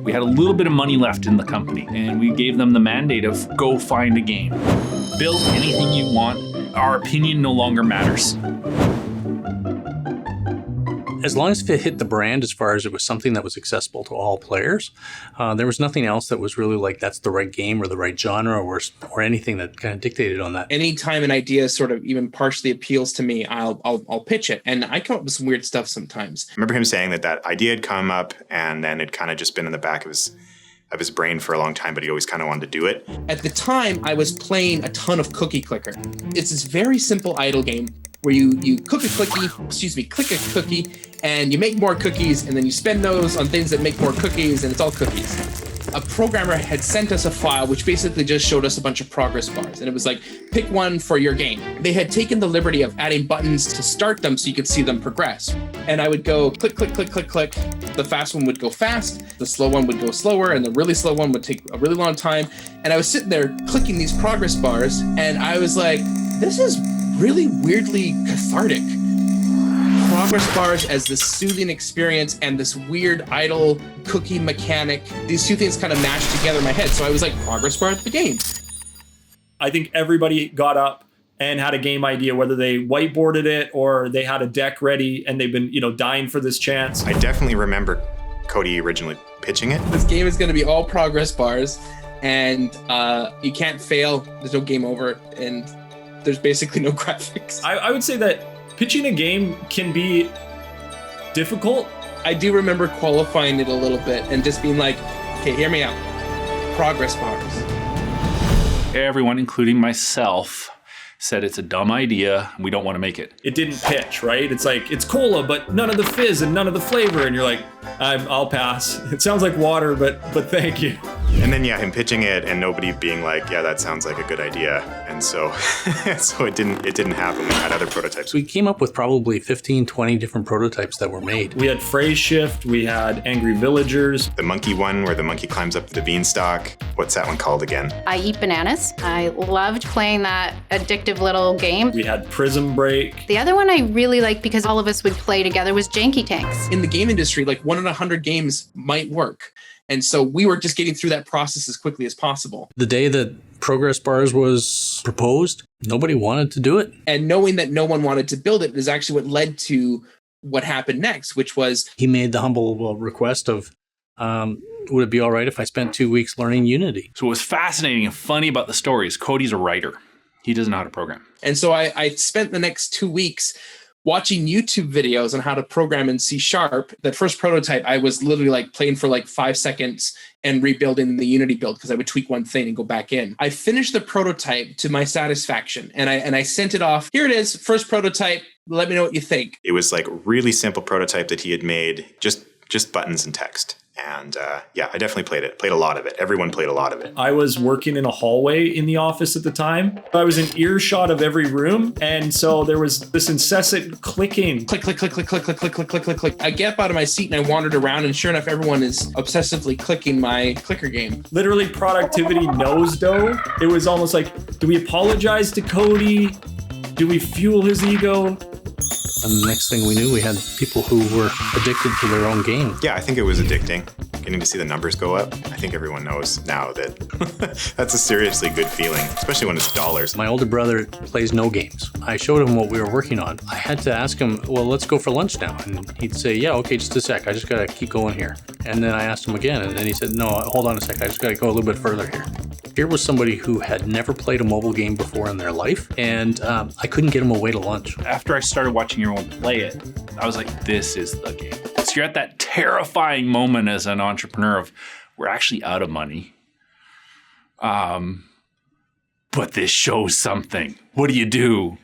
We had a little bit of money left in the company, and we gave them the mandate of go find a game. Build anything you want. Our opinion no longer matters. As long as it hit the brand, as far as it was something that was accessible to all players, there was nothing else that was really like that's the right game or the right genre or anything that kind of dictated on that. Anytime an idea sort of even partially appeals to me, I'll pitch it, and I come up with some weird stuff sometimes. I remember him saying that idea had come up, and then it kind of just been in the back of his brain for a long time, but he always kind of wanted to do it. At the time, I was playing a ton of Cookie Clicker. It's this very simple idle game where you click a cookie, and you make more cookies, and then you spend those on things that make more cookies, and it's all cookies. A programmer had sent us a file which basically just showed us a bunch of progress bars, and it was like, pick one for your game. They had taken the liberty of adding buttons to start them so you could see them progress. And I would go click, click, click, click, click. The fast one would go fast, the slow one would go slower, and the really slow one would take a really long time. And I was sitting there clicking these progress bars, and I was like, this is really weirdly cathartic. Progress bars as this soothing experience and this weird idle cookie mechanic. These two things kind of mashed together in my head. So I was like, progress bar at the game. I think everybody got up and had a game idea, whether they whiteboarded it or they had a deck ready and they've been, dying for this chance. I definitely remember Cody originally pitching it. This game is going to be all progress bars, and you can't fail. There's no game over, and there's basically no graphics. I would say that pitching a game can be difficult. I do remember qualifying it a little bit and just being like, okay, hear me out. Progress bars. Everyone, including myself, said it's a dumb idea. We don't want to make it. It didn't pitch, right? It's like, it's cola, but none of the fizz and none of the flavor. And you're like, I'll pass. It sounds like water, but thank you. And then, him pitching it and nobody being like, yeah, that sounds like a good idea. And so, so it didn't happen. We had other prototypes. We came up with probably 15, 20 different prototypes that were made. We had Phrase Shift. We had Angry Villagers. The monkey one where the monkey climbs up the beanstalk. What's that one called again? I Eat Bananas. I loved playing that addictive little game. We had Prism Break. The other one I really liked because all of us would play together was Janky Tanks. In the game industry, like 1 in 100 games might work. And so we were just getting through that process as quickly as possible. The day that progress bars was proposed, nobody wanted to do it. And knowing that no one wanted to build it is actually what led to what happened next, which was... He made the humble request of, would it be all right if I spent 2 weeks learning Unity? So what was fascinating and funny about the story is Cody's a writer. He doesn't know how to program. And so I spent the next 2 weeks watching YouTube videos on how to program in C#. That first prototype, I was literally like playing for like 5 seconds and rebuilding the Unity build because I would tweak one thing and go back in. I finished the prototype to my satisfaction, and I sent it off. Here it is, first prototype. Let me know what you think. It was like a really simple prototype that he had made, just buttons and text. And I definitely played it. Played a lot of it. Everyone played a lot of it. I was working in a hallway in the office at the time. I was in earshot of every room. And so there was this incessant clicking. Click, click, click, click, click, click, click, click, click, click, click. I get up out of my seat and I wandered around, and sure enough, everyone is obsessively clicking my clicker game. Literally productivity nosedive. It was almost like, do we apologize to Cody? Do we fuel his ego? And the next thing we knew, we had people who were addicted to their own game. Yeah, I think it was addicting. Getting to see the numbers go up. I think everyone knows now that that's a seriously good feeling, especially when it's dollars. My older brother plays no games. I showed him what we were working on. I had to ask him, well, let's go for lunch now. And he'd say, yeah, okay, just a sec. I just got to keep going here. And then I asked him again, and then he said, no, hold on a sec. I just got to go a little bit further here. Here was somebody who had never played a mobile game before in their life, and I couldn't get him away to lunch. After I started watching everyone play it, I was like, this is the game. So you're at that terrifying moment as an entrepreneur of, we're actually out of money. But this shows something. What do you do?